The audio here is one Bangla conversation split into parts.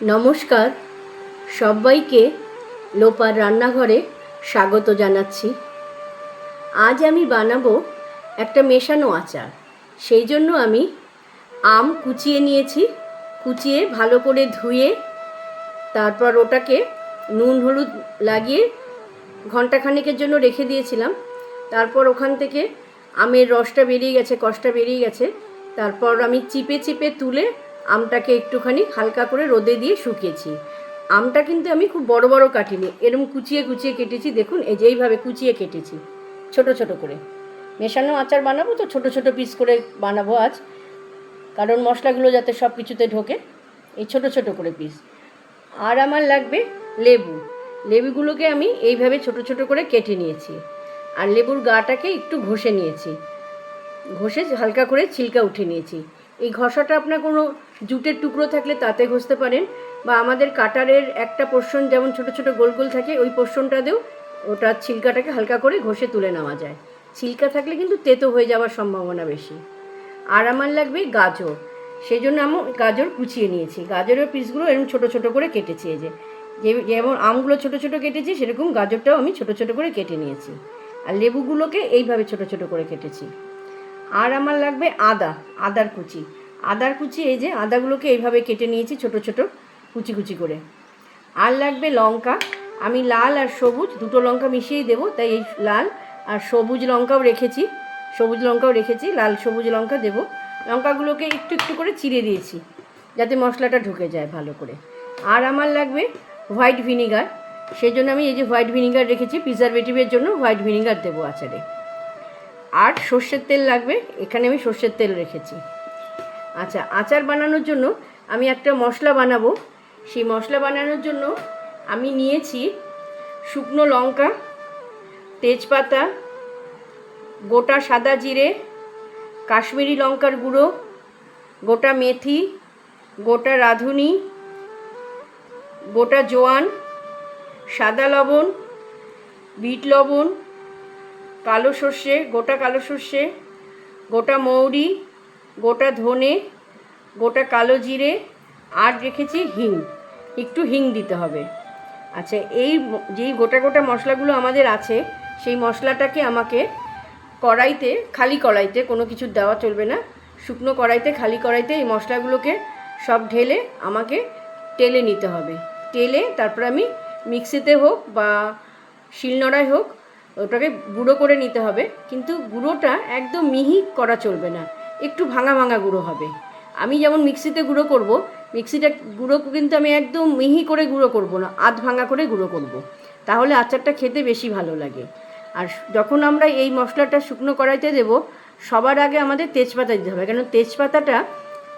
নমস্কার, সবাইকে লোপার রান্নাঘরে স্বাগত জানাচ্ছি। আজ আমি বানাবো একটা মেশানো আচার। সেই জন্য আমি আম কুচিয়ে নিয়েছি। কুচিয়ে ভালো করে ধুয়ে তারপর ওটাকে নুন হলুদ লাগিয়ে ঘন্টাখানেকের জন্য রেখে দিয়েছিলাম। তারপর ওখান থেকে আমের রসটা বেরিয়ে গেছে, কষটা বেরিয়ে গেছে। তারপর আমি চিপে চিপে তুলে আমটাকে একটুখানি হালকা করে রোদে দিয়ে শুকিয়েছি। আমটা কিন্তু আমি খুব বড় বড় কাটিনি, এরকম কুচিয়ে কুচিয়ে কেটেছি। দেখুন, এই যে এইভাবে কুচিয়ে কেটেছি ছোট ছোট করে। মেশানো আচার বানাবো তো ছোট ছোট পিস করে বানাবো আজ, কারণ মশলাগুলো যাতে সব কিছুতে ঢোকে। এই ছোট ছোট করে পিস। আর আমার লাগবে লেবু। লেবুগুলোকে আমি এইভাবে ছোট ছোট করে কেটে নিয়েছি। আর লেবুর গাটাকে একটু ঘষে নিয়েছি, ঘষে হালকা করে ছিলকা উঠে নিয়েছি। এই ঘষাটা আপনার কোনো জুটের টুকরো থাকলে তাতে ঘষতে পারেন, বা আমাদের কাটারের একটা পোর্শন যেমন ছোট ছোট গোল গোল থাকে, ওই পোর্শনটাতেও ওটা ছিলকাটাকে হালকা করে ঘষে তুলে নেওয়া যায়। ছিলকা থাকলে কিন্তু তেতো হয়ে যাওয়ার সম্ভাবনা বেশি। আর আমার লাগবে গাজর। সেই জন্য আমি গাজর কুচিয়ে নিয়েছি। গাজরের পিসগুলো এরকম ছোট ছোট করে কেটেছি। এই যে যেমন আমগুলো ছোট ছোট কেটেছি, সেরকম গাজরটাও আমি ছোট ছোট করে কেটে নিয়েছি। আর লেবুগুলোকে এইভাবে ছোট ছোট করে কেটেছি। আর আমার লাগবে আদার কুচি। আদার কুচি, এই যে আদাগুলোকে এইভাবে কেটে নিয়েছি ছোট ছোট কুচি কুচি করে। আর লাগবে লঙ্কা। আমি লাল আর সবুজ দুটো লঙ্কা মিশিয়েই দেবো, তাই এই লাল আর সবুজ লঙ্কাও রেখেছি। লাল সবুজ লঙ্কা দেবো। লঙ্কাগুলোকে একটু একটু করে চিড়ে দিয়েছি যাতে মশলাটা ঢুকে যায় ভালো করে। আর আমার লাগবে হোয়াইট ভিনিগার। সেই জন্য আমি এই যে হোয়াইট ভিনিগার রেখেছি, প্রিজারভেটিভের জন্য হোয়াইট ভিনিগার দেবো আচারে। আর সর্ষের তেল লাগবে, এখানে আমি সর্ষের তেল রেখেছি। আচ্ছা, আচার বানানোর জন্য আমি একটা মশলা বানাবো। সেই মশলা বানানোর জন্য আমি নিয়েছি শুকনো লঙ্কা, তেজপাতা, গোটা সাদা জিরে, কাশ্মীরি লঙ্কার গুঁড়ো, গোটা মেথি, গোটা রাঁধুনি, গোটা জোয়ান, সাদা লবণ, বিট লবণ, কালো সর্ষে, গোটা কালো সর্ষে, গোটা মৌরি, গোটা ধনে, গোটা কালো জিরে, আর রেখেছি হিং। একটু হিং দিতে হবে। আচ্ছা, এই যেই গোটা গোটা মশলাগুলো আমাদের আছে, সেই মশলাটাকে আমাকে কড়াইতে, খালি কড়াইতে, কোনো কিছু দেওয়া চলবে না, শুকনো কড়াইতে, খালি কড়াইতে এই মশলাগুলোকে সব ঢেলে আমাকে টেলে নিতে হবে। টেলে তারপর আমি মিক্সিতে হোক বা শিলনোড়ায় হোক ওটাকে গুঁড়ো করে নিতে হবে। কিন্তু গুঁড়োটা একদম মিহি করা চলবে না, একটু ভাঙা ভাঙা গুঁড়ো হবে। আমি যেমন মিক্সিতে গুঁড়ো করব, মিক্সিটা গুঁড়ো কিন্তু আমি একদম মিহি করে গুঁড়ো করব না, আধ ভাঙা করে গুঁড়ো করব, তাহলে আচারটা খেতে বেশি ভালো লাগে। আর যখন আমরা এই মশলাটা শুকনো কড়াইতে দেব, সবার আগে আমাদের তেজপাতা দিতে হবে, কারণ তেজপাতাটা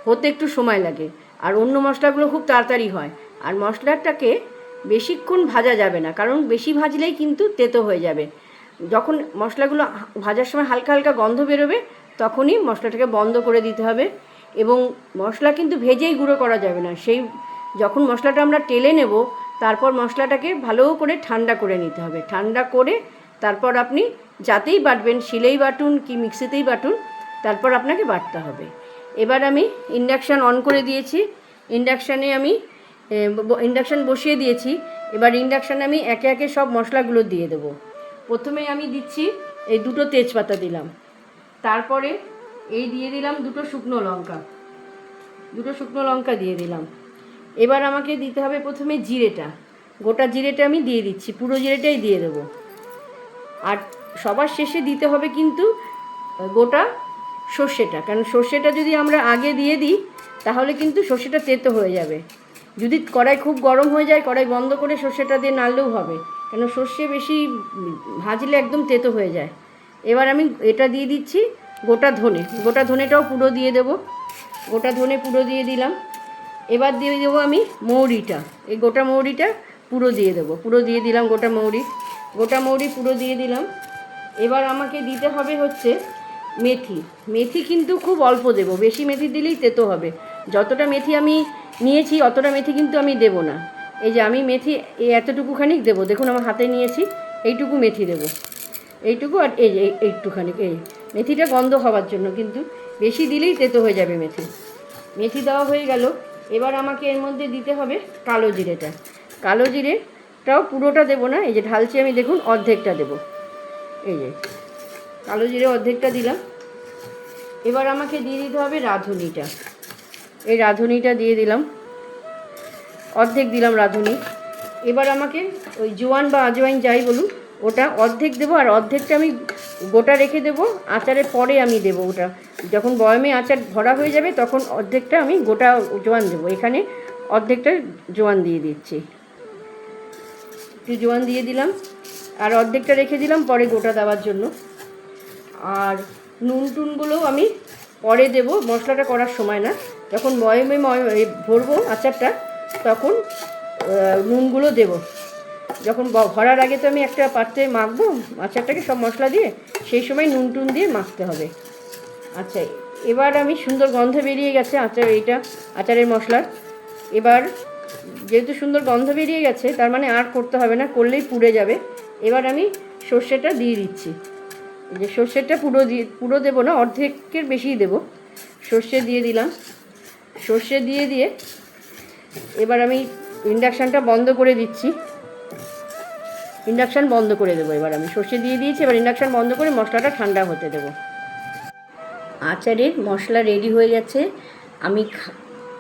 হতে একটু সময় লাগে। আর অন্য মশলাগুলো খুব তাড়াতাড়ি হয়। আর মশলাটাকে বেশিক্ষণ ভাজা যাবে না, কারণ বেশি ভাজলেই কিন্তু তেতো হয়ে যাবে। যখন মশলাগুলো ভাজার সময় হালকা হালকা গন্ধ বেরোবে, তখনই মশলাটাকে বন্ধ করে দিতে হবে। এবং মশলা কিন্তু ভেজেই গুঁড়ো করা যাবে না। সেই যখন মশলাটা আমরা টেলে নেব, তারপর মশলাটাকে ভালো করে ঠান্ডা করে নিতে হবে। ঠান্ডা করে তারপর আপনি যাতেই বাটবেন, শিলেই বাটুন কি মিক্সিতেই বাটুন, তারপর আপনাকে বাটতে হবে। এবার আমি ইন্ডাকশান অন করে দিয়েছি। ইন্ডাকশান বসিয়ে দিয়েছি। এবার ইন্ডাকশানে আমি একে একে সব মশলাগুলো দিয়ে দেবো। প্রথমে আমি দিচ্ছি এই দুটো তেজপাতা দিলাম, তারপরে এই দিয়ে দিলাম দুটো শুকনো লঙ্কা দিয়ে দিলাম। এবার আমাকে দিতে হবে প্রথমে জিরেটা, গোটা জিরেটা আমি দিয়ে দিচ্ছি, পুরো জিরেটাই দিয়ে দেবো। আর সবার শেষে দিতে হবে কিন্তু গোটা সর্ষেটা, কারণ সর্ষেটা যদি আমরা আগে দিয়ে দিই তাহলে কিন্তু সর্ষেটা তেতো হয়ে যাবে। যদি কড়াই খুব গরম হয়ে যায়, কড়াই বন্ধ করে সর্ষেটা দিয়ে নাড়লেও হবে, কেন সর্ষে বেশি ভাজলে একদম তেতো হয়ে যায়। এবার আমি এটা দিয়ে দিচ্ছি গোটা ধনেটাও পুরো দিয়ে দেবো। গোটা ধনে পুরো দিয়ে দিলাম। এবার দিয়ে দেবো আমি মৌরিটা, এই গোটা মৌরিটা পুরো দিয়ে দেবো। পুরো দিয়ে দিলাম গোটা মৌরি পুরো দিয়ে দিলাম। এবার আমাকে দিতে হবে হচ্ছে মেথি কিন্তু খুব অল্প দেবো, বেশি মেথি দিলেই তেতো হবে। যতটা মেথি আমি নিয়েছি অতটা মেথি কিন্তু আমি দেবো না। এই যে আমি মেথি এই এতটুকুখানি দেবো, দেখুন আমার হাতে নিয়েছি, এইটুকু মেথি দেবো, এইটুকু। আর এই যে একটুখানি এই মেথিটা গন্ধ হওয়ার জন্য, কিন্তু বেশি দিলেই তেতো হয়ে যাবে মেথি দেওয়া হয়ে গেল। এবার আমাকে এর মধ্যে দিতে হবে কালো জিরেটা। কালো জিরেটাও পুরোটা দেবো না, এই যে ঢালছি আমি, দেখুন অর্ধেকটা দেবো। এই যে কালো জিরে অর্ধেকটা দিলাম। এবার আমাকে দিয়ে দিতে হবে রাঁধুনিটা। এই রাঁধুনিটা দিয়ে দিলাম, অর্ধেক দিলাম রাঁধুনি। এবার আমাকে ওই জোয়ান বা আজওয়াইন যাই বলুন, ওটা অর্ধেক দেবো, আর অর্ধেকটা আমি গোটা রেখে দেবো, আচারের পরে আমি দেবো। ওটা যখন বয়মে আচার ভরা হয়ে যাবে তখন অর্ধেকটা আমি গোটা জোয়ান দেবো। এখানে অর্ধেকটা জোয়ান দিয়ে দিচ্ছি, একটু জোয়ান দিয়ে দিলাম, আর অর্ধেকটা রেখে দিলাম পরে গোটা দেওয়ার জন্য। আর নুন টুনগুলোও আমি পরে দেবো, মশলাটা করার সময় না। যখন বয়মে ভরবো আচারটা তখন নুনগুলো দেবো। যখন ভরার আগে তো আমি একটা পাত্রে মাখবো আচারটাকে সব মশলা দিয়ে, সেই সময় নুন টুন দিয়ে মাখতে হবে। আচ্ছা, এবার আমি সুন্দর গন্ধ বেরিয়ে গেছে আচারের মশলার। এবার যেহেতু সুন্দর গন্ধ বেরিয়ে গেছে, তার মানে আর করতে হবে না, করলেই পুড়ে যাবে। এবার আমি সর্ষেটা দিয়ে দিচ্ছি। এই যে সর্ষেটা পুরো দেবো না, অর্ধেকের বেশিই দেবো। সর্ষে দিয়ে দিলাম। সর্ষে দিয়ে এবার আমি ইন্ডাকশানটা বন্ধ করে দিচ্ছি। ইন্ডাকশান বন্ধ করে দেবো। এবার আমি সর্ষে দিয়ে দিয়েছি, এবার ইন্ডাকশান বন্ধ করে মশলাটা ঠান্ডা হতে দেবো। আচারের মশলা রেডি হয়ে গেছে। আমি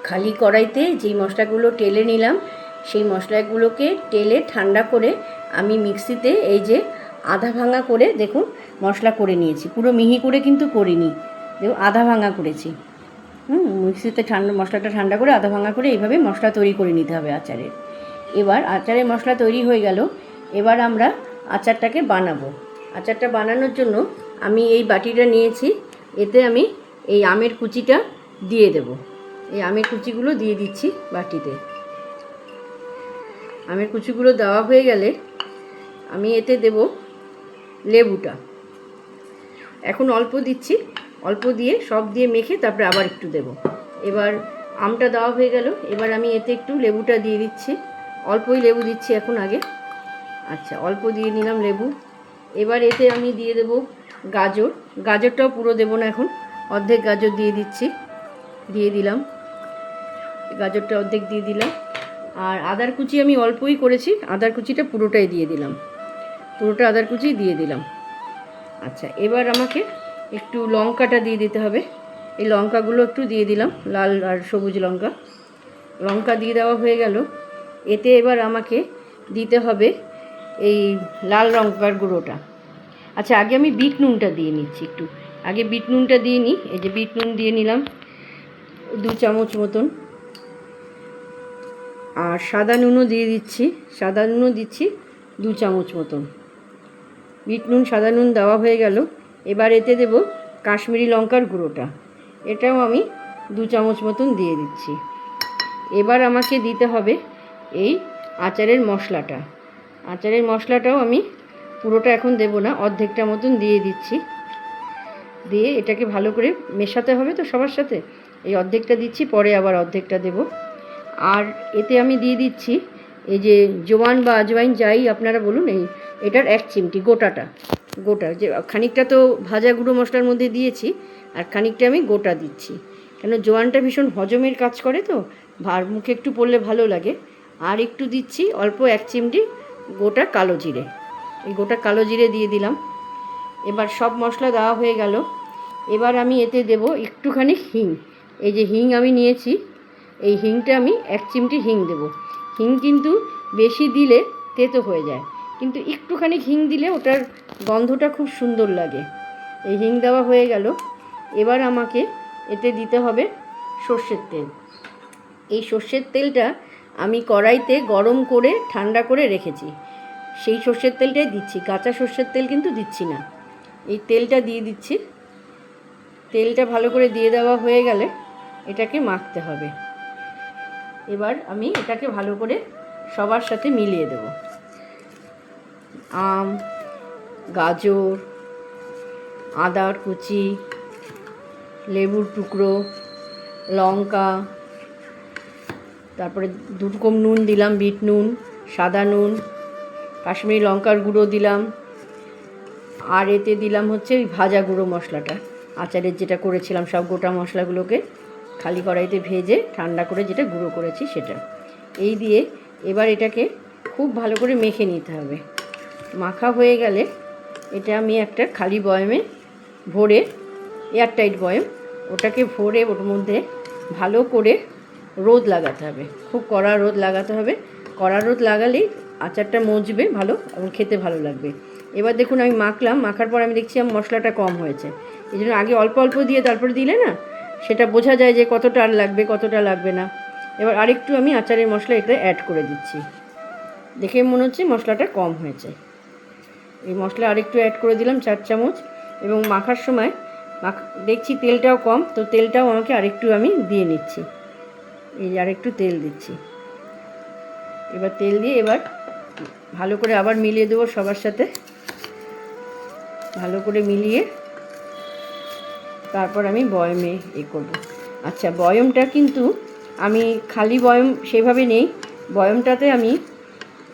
খালি কড়াইতে যেই মশলাগুলো টেলে নিলাম, সেই মশলাগুলোকে টেলে ঠান্ডা করে আমি মিক্সিতে এই যে আধা ভাঙা করে দেখুন মশলা করে নিয়েছি। পুরো মিহি করে কিন্তু করিনি, দেখুন আধা ভাঙা করেছি। মিক্সিতে মশলাটা ঠান্ডা করে আধা ভাঙা করে এইভাবে মশলা তৈরি করে নিতে হবে আচারের। এবার আচারের মশলা তৈরি হয়ে গেল। এবার আমরা আচারটাকে বানাবো। আচারটা বানানোর জন্য আমি এই বাটিটা নিয়েছি, এতে আমি এই আমের কুচিটা দিয়ে দেব। এই আমের কুচিগুলো দিয়ে দিচ্ছি বাটিতে। আমের কুচিগুলো দেওয়া হয়ে গেলে আমি এতে দেব লেবুটা। এখন অল্প দিচ্ছি, অল্প দিয়ে সব দিয়ে মেখে তারপরে আবার একটু দেব। এবার আমটা দেওয়া হয়ে গেল। এবার আমি এতে একটু লেবুটা দিয়ে দিচ্ছি, অল্পই লেবু দিচ্ছি এখন আগে। আচ্ছা, অল্প দিয়ে নিলাম লেবু। এবার এতে আমি দিয়ে দেব গাজর। গাজরটাও পুরো দেব না, এখন অর্ধেক গাজর দিয়ে দিলাম। গাজরটা অর্ধেক দিয়ে দিলাম। আর আদার কুচি আমি অল্পই করেছি, আদার কুচিটা পুরোটাই দিয়ে দিলাম, পুরোটা আদার কুচি দিয়ে দিলাম। আচ্ছা, এবার আমাকে একটু লঙ্কাটা দিয়ে দিতে হবে। এই লঙ্কাগুলো একটু দিয়ে দিলাম, লাল আর সবুজ লঙ্কা দিয়ে দেওয়া হয়ে গেল। এতে এবার আমাকে দিতে হবে এই লাল লঙ্কার গুঁড়োটা। আচ্ছা, আগে আমি বিট নুনটা দিয়ে নিচ্ছি, একটু আগে বিট নুনটা দিয়ে নিই। এই যে বিট নুন দিয়ে নিলাম 2 চামচ মতন। আর সাদা নুনও দিয়ে দিচ্ছি, সাদা নুনও দিচ্ছি 2 চামচ মতন। বিট নুন সাদা নুন দেওয়া হয়ে গেল। এবার এতে দেব কাশ্মীরি লঙ্কার গুঁড়োটা, এটাও আমি 2 চামচ মতন দিয়ে দিচ্ছি। এবার আমাকে দিতে হবে এই আচারের মশলাটা। আচারের মশলাটাও আমি পুরোটা এখন দেব না, অর্ধেকটা মতন দিয়ে দিচ্ছি। দিয়ে এটাকে ভালো করে মেশাতে হবে তো সবার সাথে। এই অর্ধেকটা দিচ্ছি, পরে আবার অর্ধেকটা দেব। আর এতে আমি দিয়ে দিচ্ছি এই যে জোয়ান বা আজওয়াইন যাই আপনারা বলুন, এটার 1 চিমটি গোটা, যে খানিকটা তো ভাজা গুঁড়ো মশলার মধ্যে দিয়েছি, আর খানিকটা আমি গোটা দিচ্ছি। কেন জোয়ানটা ভীষণ হজমের কাজ করে তো, আর মুখে একটু পড়লে ভালো লাগে। আর একটু দিচ্ছি অল্প 1 চিমটি গোটা কালো জিরে। এই গোটা কালো জিরে দিয়ে দিলাম। এবার সব মশলা দেওয়া হয়ে গেল। এবার আমি এতে দেব একটুখানি হিং। এই যে হিং আমি নিয়েছি, এই হিংটা আমি 1 চিমটি হিং দেব। হিং কিন্তু বেশি দিলে তেতো হয়ে যায়, কিন্তু একটুখানি হিং দিলে ওটার গন্ধটা খুব সুন্দর লাগে। এই হিং দেওয়া হয়ে গেল। এবার আমাকে এতে দিতে হবে সর্ষের তেল। এই সর্ষের তেলটা আমি কড়াইতে গরম করে ঠান্ডা করে রেখেছি, সেই সর্ষের তেলটাই দিচ্ছি, কাঁচা সর্ষের তেল কিন্তু দিচ্ছি না। এই তেলটা দিয়ে দিচ্ছি। তেলটা ভালো করে দিয়ে দেওয়া হয়ে গেলে এটাকে মাখতে হবে। এবার আমি এটাকে ভালো করে সবার সাথে মিলিয়ে দেব। আম, গাজর, আদার কুচি, লেবুর টুকরো, লঙ্কা, তারপরে 2 রকম নুন দিলাম, বিট নুন, সাদা নুন, কাশ্মীরি লঙ্কার গুঁড়ো দিলাম। আর এতে দিলাম হচ্ছে ওই ভাজা গুঁড়ো মশলাটা, আচারের যেটা করেছিলাম সব গোটা মশলাগুলোকে খালি কড়াইতে ভেজে ঠান্ডা করে যেটা গুঁড়ো করেছি সেটা এই দিয়ে এবার এটাকে খুব ভালো করে মেখে নিতে হবে। মাখা হয়ে গেলে এটা আমি একটা খালি বয়ামে ভরে, এয়ারটাইট বয়াম, ওটাকে ভরে ওর মধ্যে ভালো করে রোদ লাগাতে হবে, খুব কড়া রোদ লাগাতে হবে। কড়া রোদ লাগালেই আচারটা মজবে ভালো এবং খেতে ভালো লাগবে। এবার দেখুন আমি মাখলাম, মাখার পর আমি দেখছি আমার মশলাটা কম হয়েছে। এই জন্য আগে অল্প অল্প দিয়ে তারপর দিলে না সেটা বোঝা যায় যে কতটা আর লাগবে কতটা লাগবে না। এবার আরেকটু আমি আচারের মশলা এটা অ্যাড করে দিচ্ছি। দেখে মনে হচ্ছে মশলাটা কম হয়েছে। এই মশলা আরেকটু অ্যাড করে দিলাম 4 চামচ। এবং মাখার সময় দেখছি তেলটাও কম, তো তেলটাও আমাকে আরেকটু আমি দিয়ে নিচ্ছি। এই আরেকটু তেল দিচ্ছি। এবার তেল দিয়ে এবার ভালো করে আবার মিলিয়ে দেবো সবার সাথে, ভালো করে মিলিয়ে তারপর আমি বয়মে করব। আচ্ছা, বয়মটা কিন্তু আমি খালি বয়ম সেভাবে নেই। বয়মটাতে আমি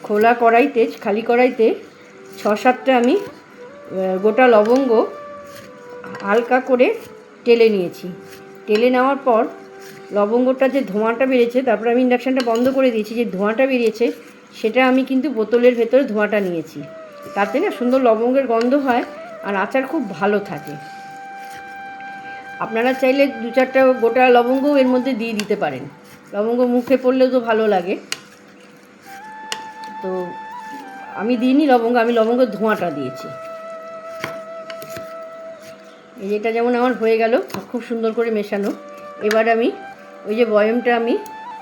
খোলা কড়াইতে, খালি কড়াইতে 6-7টা আমি গোটা লবঙ্গ হালকা করে টেলে নিয়েছি। টেলে নেওয়ার পর লবঙ্গটা যে ধোঁয়াটা বেরিয়েছে, তারপর আমি ইন্ডাকশানটা বন্ধ করে দিয়েছি। যে ধোঁয়াটা বেরিয়েছে সেটা আমি কিন্তু বোতলের ভেতরে ধোঁয়াটা নিয়েছি। তাতে না সুন্দর লবঙ্গের গন্ধ হয় আর আচার খুব ভালো থাকে। আপনারা চাইলে 2-4টা গোটা লবঙ্গও এর মধ্যে দিয়ে দিতে পারেন। লবঙ্গ মুখে পড়লেও তো ভালো লাগে। তো আমি দিইনি লবঙ্গ, আমি লবঙ্গের ধোঁয়াটা দিয়েছি। এই যেটা যেমন আমার হয়ে গেল খুব সুন্দর করে মেশানো। এবার আমি ওই যে বয়মটা আমি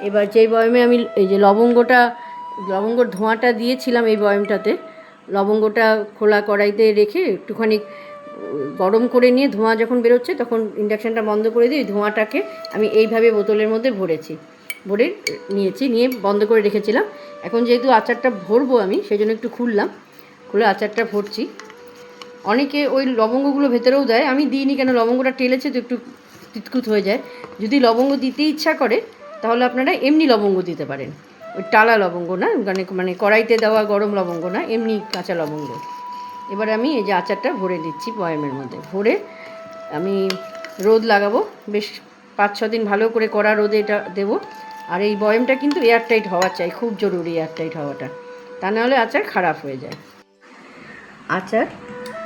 এবার যেই বয়মে আমি এই যে লবঙ্গর ধোঁয়াটা দিয়েছিলাম এই বয়মটাতে, লবঙ্গটা খোলা কড়াইতে রেখে একটুখানি গরম করে নিয়ে ধোঁয়া যখন বেরোচ্ছে তখন ইন্ডাকশানটা বন্ধ করে দিয়ে ধোঁয়াটাকে আমি এইভাবে বোতলের মধ্যে ভরে নিয়েছি, নিয়ে বন্ধ করে রেখেছিলাম। এখন যেহেতু আচারটা ভরবো আমি, সেই জন্য একটু খুলে আচারটা ভরছি। অনেকে ওই লবঙ্গগুলো ভেতরেও দেয়, আমি দিইনি, কেন লবঙ্গটা টেলেছে তো একটু তিতকুত হয়ে যায়। যদি লবঙ্গ দিতে ইচ্ছা করে তাহলে আপনারা এমনি লবঙ্গ দিতে পারেন, ওই টালা লবঙ্গ না, মানে কড়াইতে দেওয়া গরম লবঙ্গ না, এমনি কাঁচা লবঙ্গ। এবার আমি এই যে আচারটা ভরে দিচ্ছি বয়ামের মধ্যে, ভরে আমি রোদ লাগাবো বেশ 5-6 দিন ভালো করে কড়া রোদে এটা দেবো। আর এই বয়ামটা কিন্তু এয়ারটাইট হওয়া চাই, খুব জরুরি এয়ারটাইট হওয়াটা, তা নাহলে আচার খারাপ হয়ে যায়।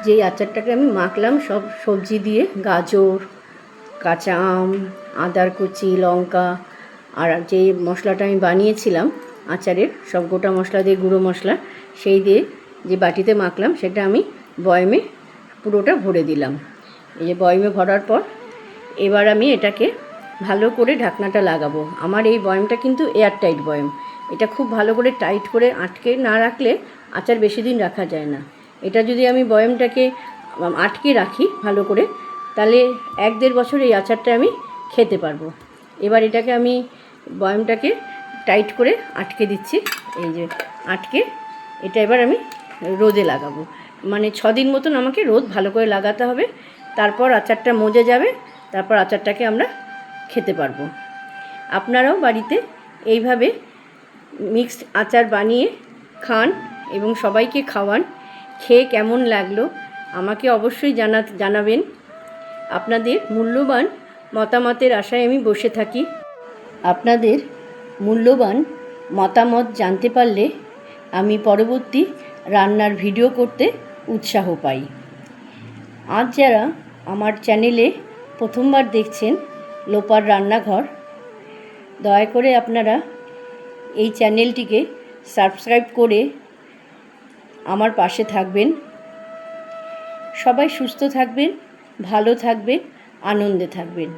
যেই আচারটাকে আমি মাখলাম সব সবজি দিয়ে, গাজর, কাঁচা আম, আদার কুচি, লঙ্কা, আর যে মশলাটা আমি বানিয়েছিলাম আচারের সব গোটা মশলা দিয়ে, গুঁড়ো মশলা, সেই দিয়ে যে বাটিতে মাখলাম সেটা আমি বয়মে পুরোটা ভরে দিলাম। এই যে বয়মে ভরার পর এবার আমি এটাকে ভালো করে ঢাকনাটা লাগাবো। আমার এই বয়মটা কিন্তু এয়ারটাইট বয়ম, এটা খুব ভালো করে টাইট করে আটকে না রাখলে আচার বেশি দিন রাখা যায় না। এটা যদি আমি বয়মটাকে আটকে রাখি ভালো করে, তাহলে 1-1.5 বছর এই আচারটা আমি খেতে পারবো। এবার এটাকে আমি বয়মটাকে টাইট করে আটকে দিচ্ছি। এই যে আটকে এটা এবার আমি রোদে লাগাবো, মানে 6 দিন মতন আমাকে রোদ ভালো করে লাগাতে হবে। তারপর আচারটা মজে যাবে, তারপর আচারটাকে আমরা খেতে পারবো। আপনারাও বাড়িতে এইভাবে মিক্সড আচার বানিয়ে খান এবং সবাইকে খাওয়ান। খেয়ে কেমন লাগলো আমাকে অবশ্যই জানাবেন। আপনাদের মূল্যবান মতামতের আশায় আমি বসে থাকি। আপনাদের মূল্যবান মতামত জানতে পারলে আমি পরবর্তী রান্নার ভিডিও করতে উৎসাহ পাই। আজ যারা আমার চ্যানেলে প্রথমবার দেখছেন লোপার রান্নাঘর, দয়া করে আপনারা এই চ্যানেলটিকে সাবস্ক্রাইব করে আমার পাশে থাকবেন। সবাই সুস্থ থাকবেন, ভালো থাকবেন, আনন্দে থাকবেন।